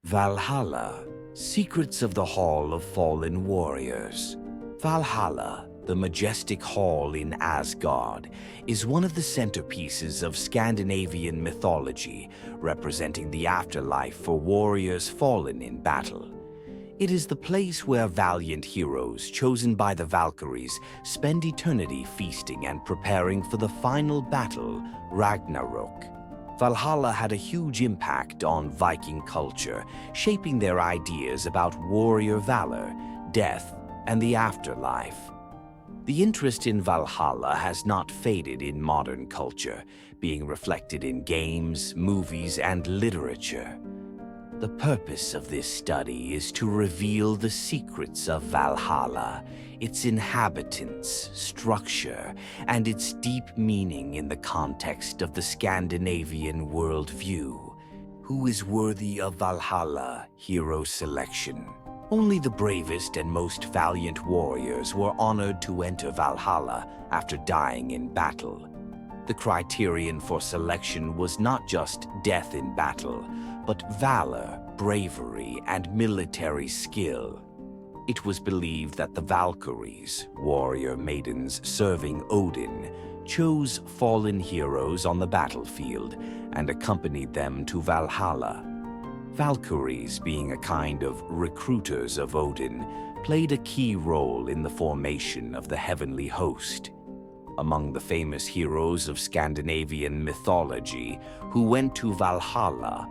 Valhalla, Secrets of the Hall of Fallen Warriors. Valhalla, the majestic hall in Asgard, is one of the centerpieces of Scandinavian mythology, representing the afterlife for warriors fallen in battle. It is the place where valiant heroes chosen by the Valkyries spend eternity feasting and preparing for the final battle, Ragnarok. Valhalla had a huge impact on Viking culture, shaping their ideas about warrior valor, death, and the afterlife. The interest in Valhalla has not faded in modern culture, being reflected in games, movies, and literature. The purpose of this study is to reveal the secrets of Valhalla, its inhabitants, structure, and its deep meaning in the context of the Scandinavian worldview. Who is worthy of Valhalla hero selection? Only the bravest and most valiant warriors were honored to enter Valhalla after dying in battle. The criterion for selection was not just death in battle, but valor, bravery, and military skill. It was believed that the Valkyries, warrior maidens serving Odin, chose fallen heroes on the battlefield and accompanied them to Valhalla. Valkyries, being a kind of recruiters of Odin, played a key role in the formation of the heavenly host. Among the famous heroes of Scandinavian mythology who went to Valhalla,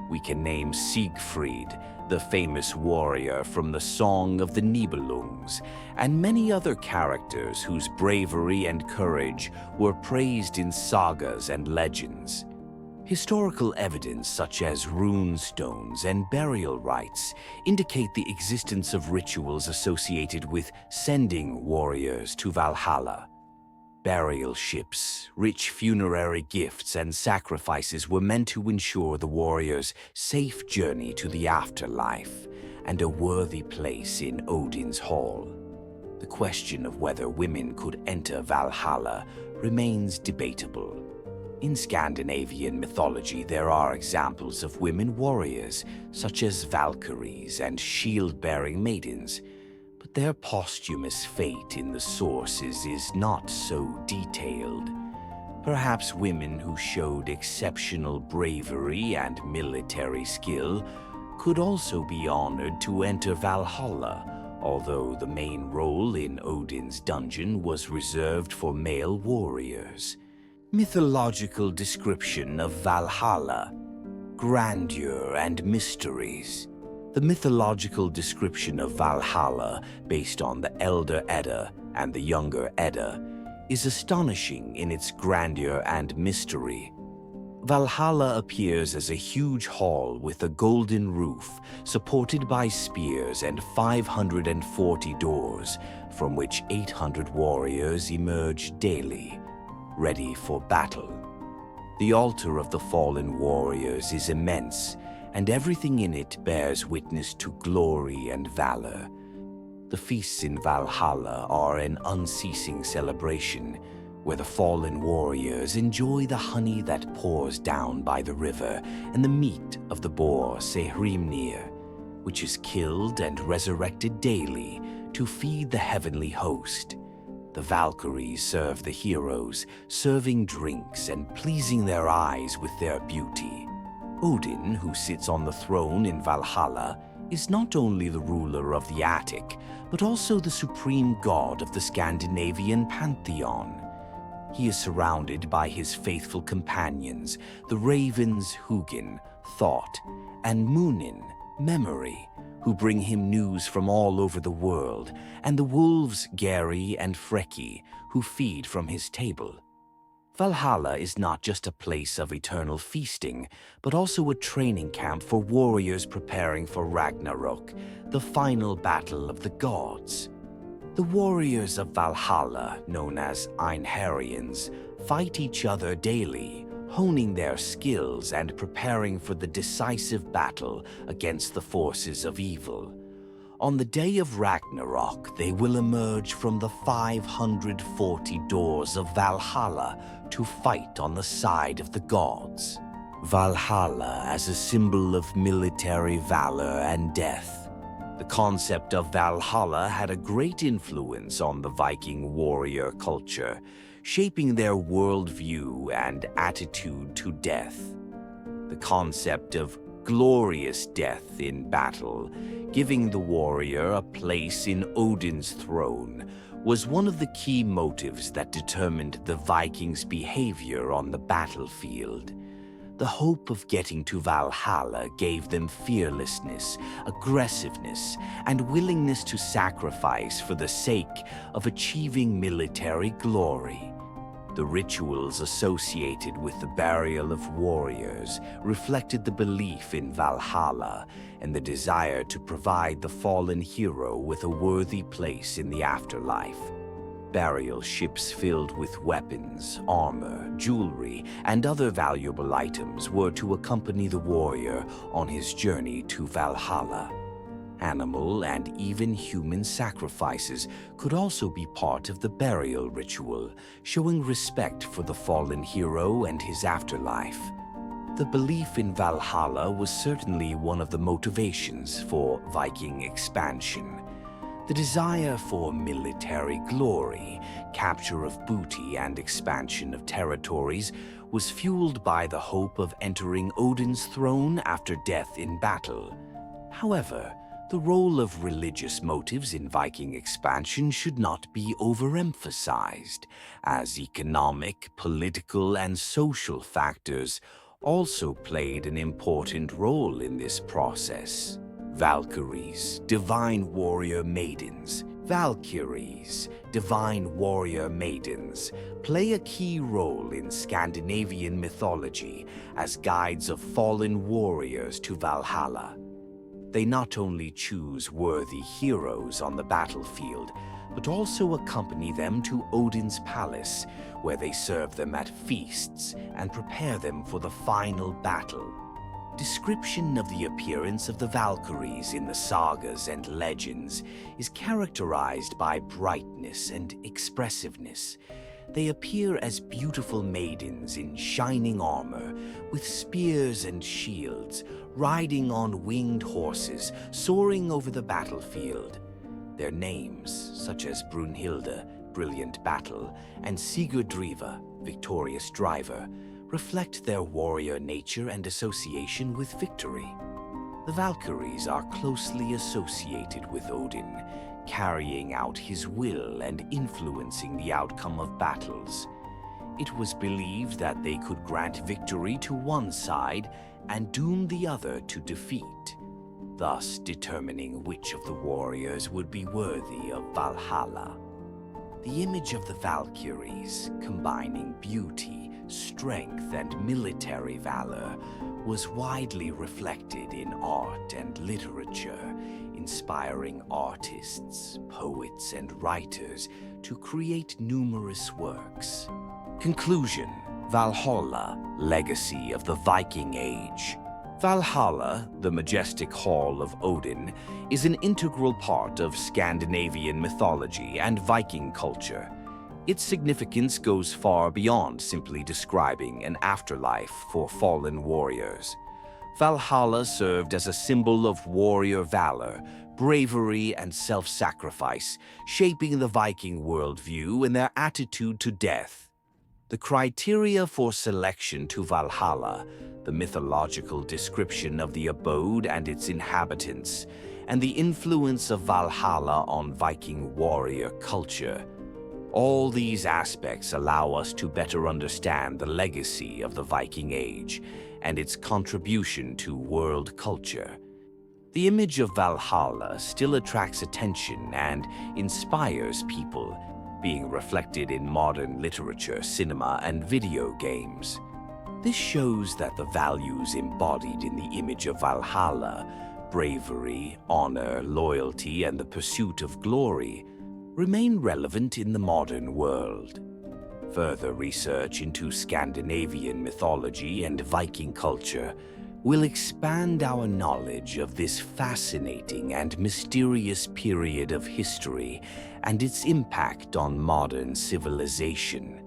we can name Siegfried, the famous warrior from the Song of the Nibelungs, and many other characters whose bravery and courage were praised in sagas and legends. Historical evidence such as rune stones and burial rites indicate the existence of rituals associated with sending warriors to Valhalla. Burial ships, rich funerary gifts, and sacrifices were meant to ensure the warriors' safe journey to the afterlife and a worthy place in Odin's hall. The question of whether women could enter Valhalla remains debatable. In Scandinavian mythology, there are examples of women warriors, such as Valkyries and shield-bearing maidens, but their posthumous fate in the sources is not so detailed. Perhaps women who showed exceptional bravery and military skill could also be honored to enter Valhalla, although the main role in Odin's dungeon was reserved for male warriors. Mythological description of Valhalla, grandeur and mysteries. The mythological description of Valhalla, based on the Elder Edda and the Younger Edda, is astonishing in its grandeur and mystery. Valhalla appears as a huge hall with a golden roof, supported by spears and 540 doors, from which 800 warriors emerge daily, ready for battle. The altar of the fallen warriors is immense, and everything in it bears witness to glory and valor. The feasts in Valhalla are an unceasing celebration, where the fallen warriors enjoy the honey that pours down by the river and the meat of the boar Sehrimnir, which is killed and resurrected daily to feed the heavenly host. The Valkyries serve the heroes, serving drinks and pleasing their eyes with their beauty. Odin, who sits on the throne in Valhalla, is not only the ruler of the Attic, but also the supreme god of the Scandinavian pantheon. He is surrounded by his faithful companions, the ravens Hugin, Thought, and Munin, Memory, who bring him news from all over the world, and the wolves Geri and Freki, who feed from his table. Valhalla is not just a place of eternal feasting, but also a training camp for warriors preparing for Ragnarok, the final battle of the gods. The warriors of Valhalla, known as Einherjans, fight each other daily, honing their skills and preparing for the decisive battle against the forces of evil. On the day of Ragnarok, they will emerge from the 540 doors of Valhalla to fight on the side of the gods. Valhalla as a symbol of military valor and death. The concept of Valhalla had a great influence on the Viking warrior culture, shaping their worldview and attitude to death. The concept of glorious death in battle, giving the warrior a place in Odin's throne, was one of the key motives that determined the Vikings' behavior on the battlefield. The hope of getting to Valhalla gave them fearlessness, aggressiveness, and willingness to sacrifice for the sake of achieving military glory. The rituals associated with the burial of warriors reflected the belief in Valhalla and the desire to provide the fallen hero with a worthy place in the afterlife. Burial ships filled with weapons, armor, jewelry, and other valuable items were to accompany the warrior on his journey to Valhalla. Animal and even human sacrifices could also be part of the burial ritual, showing respect for the fallen hero and his afterlife. The belief in Valhalla was certainly one of the motivations for Viking expansion. The desire for military glory, capture of booty, and expansion of territories was fueled by the hope of entering Odin's throne after death in battle. However, the role of religious motives in Viking expansion should not be overemphasized, as economic, political, and social factors also played an important role in this process. Valkyries, divine warrior maidens. Valkyries, divine warrior maidens, play a key role in Scandinavian mythology as guides of fallen warriors to Valhalla. They not only choose worthy heroes on the battlefield, but also accompany them to Odin's palace, where they serve them at feasts and prepare them for the final battle. Description of the appearance of the Valkyries in the sagas and legends is characterized by brightness and expressiveness. They appear as beautiful maidens in shining armor, with spears and shields, riding on winged horses, soaring over the battlefield. Their names, such as Brunhilde, Brilliant Battle, and Sigurdriva, Victorious Driver, reflect their warrior nature and association with victory. The Valkyries are closely associated with Odin, carrying out his will and influencing the outcome of battles. It was believed that they could grant victory to one side and doom the other to defeat, thus determining which of the warriors would be worthy of Valhalla. The image of the Valkyries, combining beauty, strength, and military valor, was widely reflected in art and literature, inspiring artists, poets, and writers to create numerous works. Conclusion: Valhalla, legacy of the Viking Age. Valhalla, the majestic hall of Odin, is an integral part of Scandinavian mythology and Viking culture. Its significance goes far beyond simply describing an afterlife for fallen warriors. Valhalla served as a symbol of warrior valor, bravery, and self-sacrifice, shaping the Viking worldview and their attitude to death. The criteria for selection to Valhalla, the mythological description of the abode and its inhabitants, and the influence of Valhalla on Viking warrior culture. All these aspects allow us to better understand the legacy of the Viking Age and its contribution to world culture. The image of Valhalla still attracts attention and inspires people, being reflected in modern literature, cinema, and video games. This shows that the values embodied in the image of Valhalla, bravery, honor, loyalty, and the pursuit of glory, remain relevant in the modern world. Further research into Scandinavian mythology and Viking culture will expand our knowledge of this fascinating and mysterious period of history and its impact on modern civilization.